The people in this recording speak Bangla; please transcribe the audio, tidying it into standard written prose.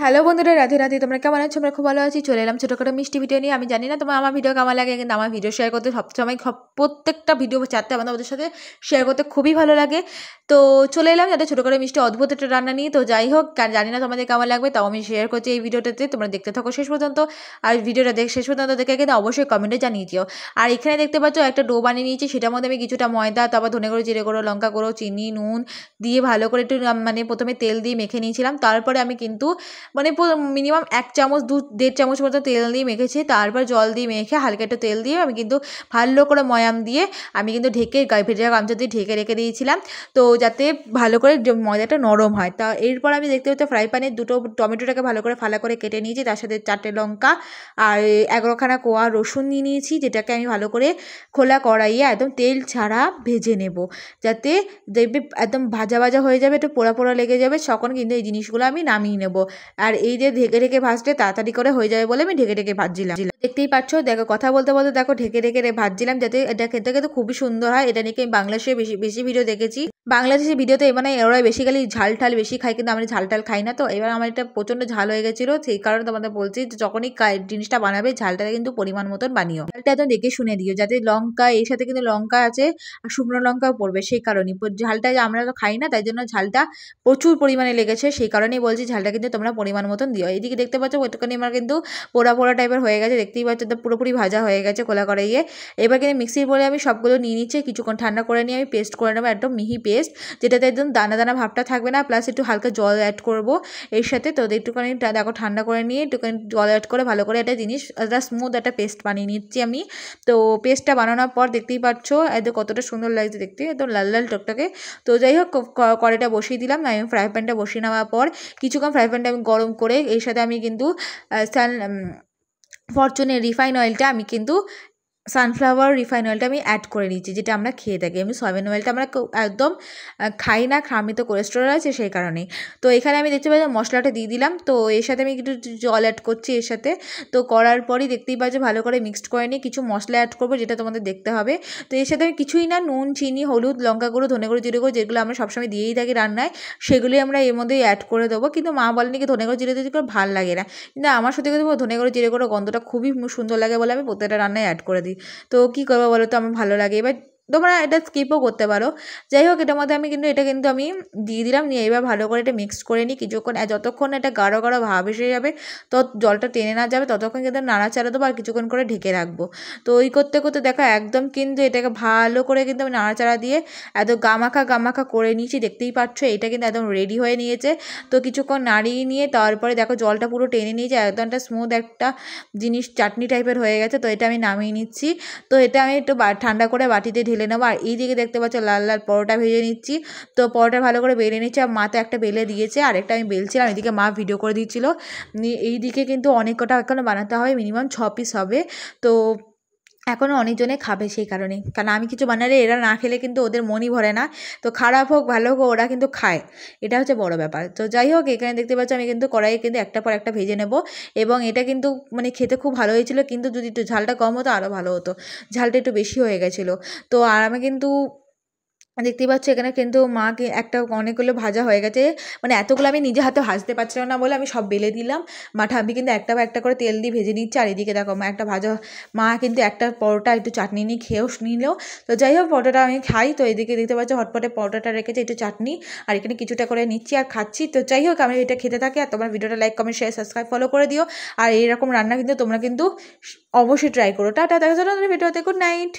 হ্যালো বন্ধুরা, রাধে রাধে। তোমরা কেমন আছো? আমরা খুব ভালো আছি। চলে এলাম ছোটোখাটো মিষ্টি ভিডিও নিয়ে। আমি জানি না তোমার আমার ভিডিও কেমন লাগে, কিন্তু আমার ভিডিও শেয়ার করতে সবসময় প্রত্যেকটা ভিডিও চারটে আমাদের সাথে শেয়ার করতে খুবই ভালো লাগে। তো চলে এলাম যাতে ছোটোখাটো মিষ্টি অদ্ভুত একটা রান্না নিয়ে। তো যাই হোক, জানি না তোমাদের কেমন লাগবে, তাও আমি শেয়ার করছি এই ভিডিওটাতে। তোমরা দেখতে থাকো শেষ পর্যন্ত। আর ভিডিওটা শেষ পর্যন্ত দেখে কিন্তু অবশ্যই কমেন্টে জানিয়ে দিও। আর এখানে দেখতে পাচ্ছ একটা ডো বানিয়ে নিয়েছি। সেটার মধ্যে আমি কিছুটা ময়দা, তারপর ধনে গুঁড়ো, জিরে গুঁড়ো, লঙ্কা গুঁড়ো, চিনি, নুন দিয়ে ভালো করে একটু প্রথমে তেল দিয়ে মেখে নিয়েছিলাম। তারপরে আমি কিন্তু মিনিমাম 1 চামচ 1.5 চামচ মতো তেল দিয়ে মেখেছি। তারপর জল দিয়ে মেখে হালকা একটু তেল দিয়ে আমি কিন্তু ভালো করে ময়াম দিয়ে আমি কিন্তু ঢেকে ভেজা গামছা দিয়ে ঢেকে রেখে দিয়েছিলাম, তো যাতে ভালো করে ময়দাটা নরম হয়। তা এরপর আমি দেখতে পাচ্ছি ফ্রাই প্যানে দুটো টমেটোটাকে ভালো করে ফালা করে কেটে নিয়েছি, তার সাথে 4টে লঙ্কা আর 11খানা কোয়া রসুন নিয়ে নিয়েছি, যেটাকে আমি ভালো করে খোলা কড়াইয়ে একদম তেল ছাড়া ভেজে নেব, যাতে দেখবে একদম ভাজা ভাজা হয়ে যাবে, একটু পোড়া পোড়া লেগে যাবে, তখন কিন্তু এই জিনিসগুলো আমি নামিয়ে নেব। আর এই যে ঢেকে ঢেকে ভাজলে তাড়াতাড়ি করে হয়ে যাবে বলে আমি ঢেকে ঢেকে ভাজছিলাম। দেখতেই পাচ্ছ, দেখো কথা বলতে বলতে দেখো ঢেকে ঢেকে ভাজছিলাম, যাতে এটা খেতে খেতে খুবই সুন্দর হয়। এটা নিয়ে আমি বাংলাদেশে বেশি ভিডিও দেখেছি। বাংলাদেশের ভিডিওতে ওরা বেসিক্যালি ঝাল ঠাল বেশি খায়, কিন্তু আমরা ঝাল টাল খাই না। তো এবার আমার এটা প্রচণ্ড ঝাল হয়ে গেছিলো, সেই কারণে তোমাদের বলছি যে যখনই জিনিসটা বানাবে ঝালটা কিন্তু পরিমাণ মতন বানিও। ঝালটা একদম দেখে শুনে দিও, যাতে লঙ্কা এর সাথে কিন্তু লঙ্কা আছে আর শুকনো লঙ্কাও পড়বে, সেই কারণেই ঝালটা আমরা তো খাই না, তাই জন্য ঝালটা প্রচুর পরিমাণে লেগেছে, সেই কারণেই বলছি ঝালটা কিন্তু তোমরা পরিমাণ মতন দিও। এইদিকে দেখতে পাচ্ছ ওইটুখানি আমার কিন্তু পোড়া পোড়া টাইপের হয়ে গেছে, দেখতেই পাচ্ছ তো পুরোপুরি ভাজা হয়ে গেছে খোলা কড়াইয়ে। এবার কিন্তু মিক্সির বলে আমি সবগুলো নিয়ে নিচ্ছি, কিছুক্ষণ ঠান্ডা করে নিয়ে আমি পেস্ট করে নেবো, একদম মিহি পেস্ট, যেটাতে একদম দানা দানা ভাবটা থাকবে না, প্লাস একটু হালকা জল অ্যাড করবো এর সাথে। তো একটুখানি দেখো ঠান্ডা করে নিয়ে একটুখানি জল অ্যাড করে ভালো করে একটা জিনিস একটা স্মুথ একটা পেস্ট বানিয়ে নিচ্ছি আমি। তো পেস্টটা বানানোর পর দেখতেই পাচ্ছ একদম কতটা সুন্দর লাগছে দেখতে, একদম লাল লাল টকটকে। তো যাই হোক, কড়াইটা বসিয়ে দিলাম, আমি ফ্রাই প্যানটা বসিয়ে নেওয়ার পর কিছুক্ষণ ফ্রাই প্যানটা আমি গরম করে এর সাথে আমি কিন্তু ফরচুনের রিফাইন অয়েলটা আমি কিন্তু সানফ্লাওয়ার রিফাইন অয়েলটা আমি অ্যাড করে নিচ্ছি, যেটা আমরা খেয়ে থাকি। আমি সয়াবিন অয়েলটা আমরা একদম খাই না, আমি তো কোলেস্টেরল আছে সেই কারণেই। তো এখানে আমি দেখতে পাচ্ছি মশলাটা দিয়ে দিলাম, তো এর সাথে আমি একটু জল অ্যাড করছি এর সাথে। তো করার পরই দেখতেই পাচ্ছি ভালো করে মিক্সড করে নিয়ে কিছু মশলা অ্যাড করবো, যেটা তোমাদের দেখতে হবে। তো এর সাথে আমি কিছুই না, নুন, চিনি, হলুদ, লঙ্কা গুঁড়ো, ধনে গুঁড়ো, জিরে গুঁড়ো, যেগুলো আমরা সবসময় দিয়েই থাকি রান্নায়, সেগুলোই আমরা এর মধ্যেই অ্যাড করে দেবো। কিন্তু মা বলেনি কি ধনে গুঁড়ো, জিরে গুঁড়ো ভালো লাগে না, কিন্তু আমার সত্যি কথা ধনে গুঁড়ো, জিরে গুঁড়ো গন্ধটা খুবই সুন্দর লাগে বলে আমি প্রত্যেকটা রান্নায় অ্যাড করে দিই। তো কী করবো বলো তো, আমার ভালো লাগে। এবার তোমরা এটা স্কিপও করতে পারো। যাই হোক, এটার মধ্যে এটা কিন্তু আমি দিয়ে দিলাম, নিয়ে এবার ভালো করে এটা মিক্সড করে নিই কিছুক্ষণ। যতক্ষণ এটা গাঢ় গাঢ় ভাব এসে যাবে, জলটা টেনে না যাবে, ততক্ষণ কিন্তু নাড়াচাড়া দেবো আর কিছুক্ষণ করে ঢেকে রাখবো। তো ওই করতে করতে দেখো একদম কিন্তু এটাকে ভালো করে কিন্তু আমি নাড়াচাড়া দিয়ে এত গামাখা করে নিয়েছি, দেখতেই পাচ্ছ এটা কিন্তু একদম রেডি হয়ে নিয়েছে। তো কিছুক্ষণ নাড়িয়ে নিয়ে তারপরে দেখো জলটা পুরো টেনে নিয়েছে, একদমটা স্মুথ একটা জিনিস চাটনি টাইপের হয়ে গেছে। তো এটা আমি নামিয়ে নিচ্ছি। তো এটা আমি একটু ঠান্ডা করে বাটিতে ঢেলে নেবো। আর এইদিকে দেখতে পাচ্ছ লাল লাল পরোটা ভেজে নিচ্ছি। তো পরোটা ভালো করে বেলে নিচ্ছি, আর মা তো একটা বেলে দিয়েছে, আর একটা আমি বেলছিলাম, এদিকে মা ভিডিও করে দিচ্ছিল। এইদিকে কিন্তু অনেক কটা এখনও বানাতে হবে, মিনিমাম 6 পিস হবে। তো এখনও অনেকজনে খাবে, সেই কারণে, কারণ আমি কিছু বানালে এরা না খেলে কিন্তু ওদের মনই ভরে না। তো খারাপ হোক ভালো হোক ওরা কিন্তু খায়, এটা হচ্ছে বড় ব্যাপার। তো যাই হোক, এখানে দেখতে পাচ্ছ আমি কিন্তু কড়াইয়ে কিন্তু একটার পর একটা ভেজে নেব, এবং এটা কিন্তু খেতে খুব ভালো হয়েছিল, কিন্তু যদি একটু ঝালটা কম হতো আরও ভালো হতো, ঝালটা একটু বেশি হয়ে গেছিলো। তো আর আমি কিন্তু দেখতেই পাচ্ছ এখানে কিন্তু মাকে অনেকগুলো ভাজা হয়ে গেছে, এতগুলো আমি নিজে হাতে ভাজতে পারছিলাম না বলে আমি সব বেলে দিলাম। আমি কিন্তু একটা বা একটা করে তেল দিয়ে ভেজে নিচ্ছি। আর এদিকে দেখো মা কিন্তু একটা পরোটা একটু চাটনি নিয়ে খেয়েও নিল। তো যাই হোক, পরোটাটা আমি খাই। তো এদিকে দেখতে পাচ্ছ হটপটে পরোটাটা রেখেছে, একটু চাটনি, আর এখানে কিছুটা করে নিচ্ছি আর খাচ্ছি। তো যাই হোক, আমি এটা খেতে থাকি, আর তোমার ভিডিওটা like, comment, share, subscribe, follow করে দিও। আর এইরকম রান্না কিন্তু তোমরা কিন্তু অবশ্যই ট্রাই করো। টাটা, দেখা যাবে ভিডিওতে। Good night.